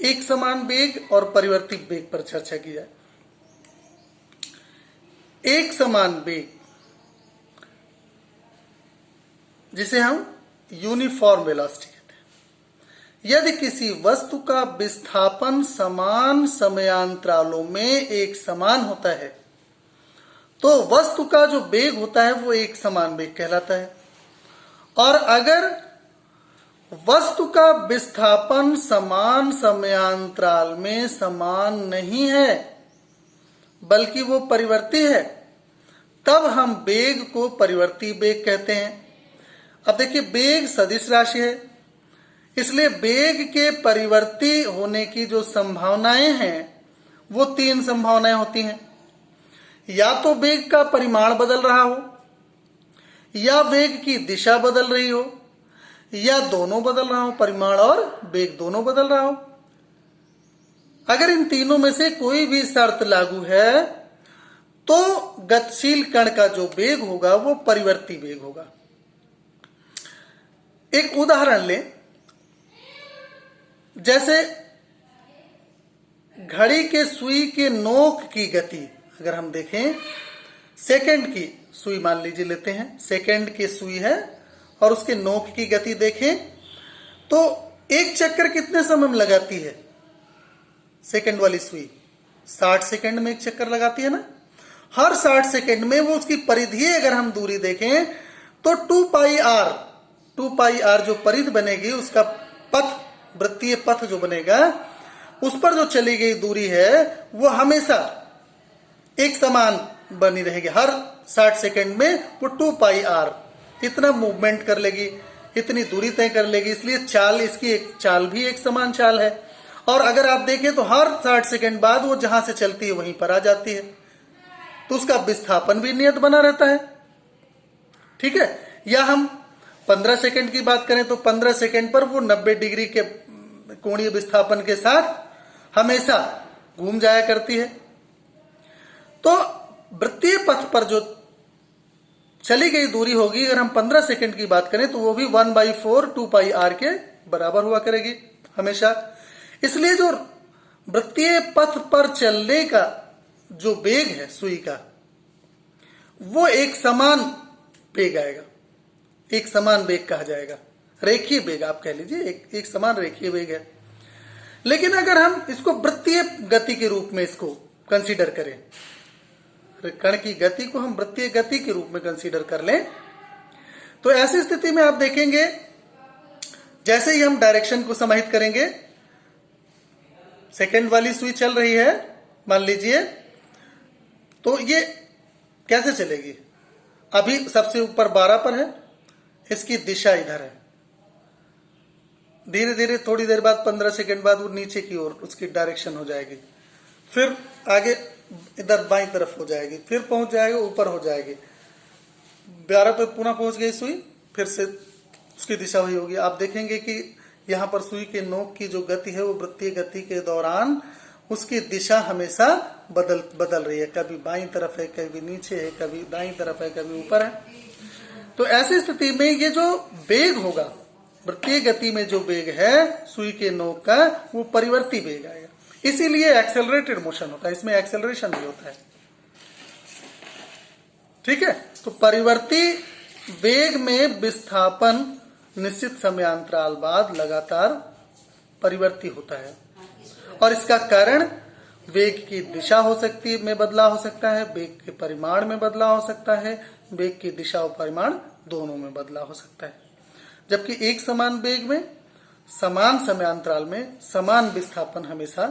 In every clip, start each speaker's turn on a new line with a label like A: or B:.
A: एक समान वेग और परिवर्ती वेग पर चर्चा की जाए। एक समान वेग जिसे हम यूनिफॉर्म वेलोसिटी कहते हैं, यदि किसी वस्तु का विस्थापन समान समयांतरालों में एक समान होता है तो वस्तु का जो वेग होता है वो एक समान वेग कहलाता है। और अगर वस्तु का विस्थापन समान समयांतराल में समान नहीं है बल्कि वो परिवर्ती है, तब हम वेग को परिवर्ती वेग कहते हैं। अब देखिए, वेग सदिश राशि है, इसलिए वेग के परिवर्ती होने की जो संभावनाएं हैं वो 3 संभावनाएं होती हैं। या तो वेग का परिमाण बदल रहा हो, या वेग की दिशा बदल रही हो, या दोनों बदल रहा हो, परिमाण और वेग दोनों बदल रहा हो। अगर इन तीनों में से कोई भी शर्त लागू है तो गतिशील कण का जो वेग होगा वो परिवर्ती वेग होगा। एक उदाहरण लें, जैसे घड़ी के सुई के नोक की गति अगर हम देखें, सेकंड की सुई मान लीजिए लेते हैं, सेकंड की सुई है और उसके नोक की गति देखें तो एक चक्कर कितने समय में लगाती है? सेकंड वाली सुई 60 सेकंड में एक चक्कर लगाती है ना। हर 60 सेकंड में वो उसकी परिधि अगर हम दूरी देखें तो 2 पाई आर जो परिधि बनेगी, उसका पथ, वृत्तीय पथ जो बनेगा, उस पर जो चली गई दूरी है वो हमेशा एक समान बनी रहेगी। हर 60 सेकंड में वो 2 पाई आर इतना मूवमेंट कर लेगी, इतनी दूरी तय कर लेगी। इसलिए चाल, इसकी एक चाल भी एक समान चाल है। और अगर आप देखें तो हर 60 सेकंड बाद वो जहां से चलती है वहीं पर आ जाती है, तो उसका विस्थापन भी नियत बना रहता है। ठीक है। या हम 15 सेकंड की बात करें तो 15 सेकंड पर वो 90 डिग्री के कोणीय विस्थापन के साथ हमेशा घूम जाया करती है। तो वृत्तीय पथ पर जो चली गई दूरी होगी, अगर हम 15 सेकंड की बात करें तो वो भी 1/4 2 पाई आर के बराबर हुआ करेगी हमेशा। इसलिए जो वृत्तीय पथ पर चलने का जो वेग है सुई का, वो एक समान वेग आएगा, एक समान वेग कहा जाएगा, रेखीय वेग आप कह लीजिए, एक समान रेखीय वेग है। लेकिन अगर हम इसको वृत्तीय गति के रूप में इसको कंसीडर करें, कण की गति को हम वृत्तीय गति के रूप में कंसीडर कर लें, तो ऐसी स्थिति में आप देखेंगे जैसे ही हम डायरेक्शन को समाहित करेंगे, सेकंड वाली सुई चल रही है मान लीजिए, तो ये कैसे चलेगी? अभी सबसे ऊपर 12 पर है, इसकी दिशा इधर है। धीरे धीरे थोड़ी देर बाद 15 सेकंड बाद वो नीचे की ओर उसकी डायरेक्शन हो जाएगी, फिर आगे इधर बाईं तरफ हो जाएगी, फिर पहुंच जाएगी, ऊपर हो जाएगी। 12 पर पुनः पहुंच गई सुई, फिर से उसकी दिशा वही होगी। आप देखेंगे कि यहाँ पर सुई के नोक की जो गति है वो वृत्तीय गति के दौरान उसकी दिशा हमेशा बदल रही है, कभी बाईं तरफ है, कभी नीचे है, कभी दाईं तरफ है, कभी ऊपर है। तो ऐसी स्थिति में ये जो वेग होगा, वृत्तीय गति में जो वेग है सुई के नोक का, वो परिवर्ती वेग आएगा। इसीलिए एक्सेलरेटेड मोशन होता है, इसमें एक्सेलरेशन भी होता है। ठीक है। तो परिवर्ती वेग में विस्थापन निश्चित समयांतराल बाद लगातार परिवर्ती होता है, और इसका कारण वेग की दिशा हो सकती है, में बदलाव हो सकता है, वेग के परिमाण में बदलाव हो सकता है, वेग की दिशा और परिमाण दोनों में बदलाव हो सकता है। जबकि एक समान वेग में समान समयांतराल में समान विस्थापन हमेशा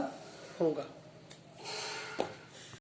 A: होगा।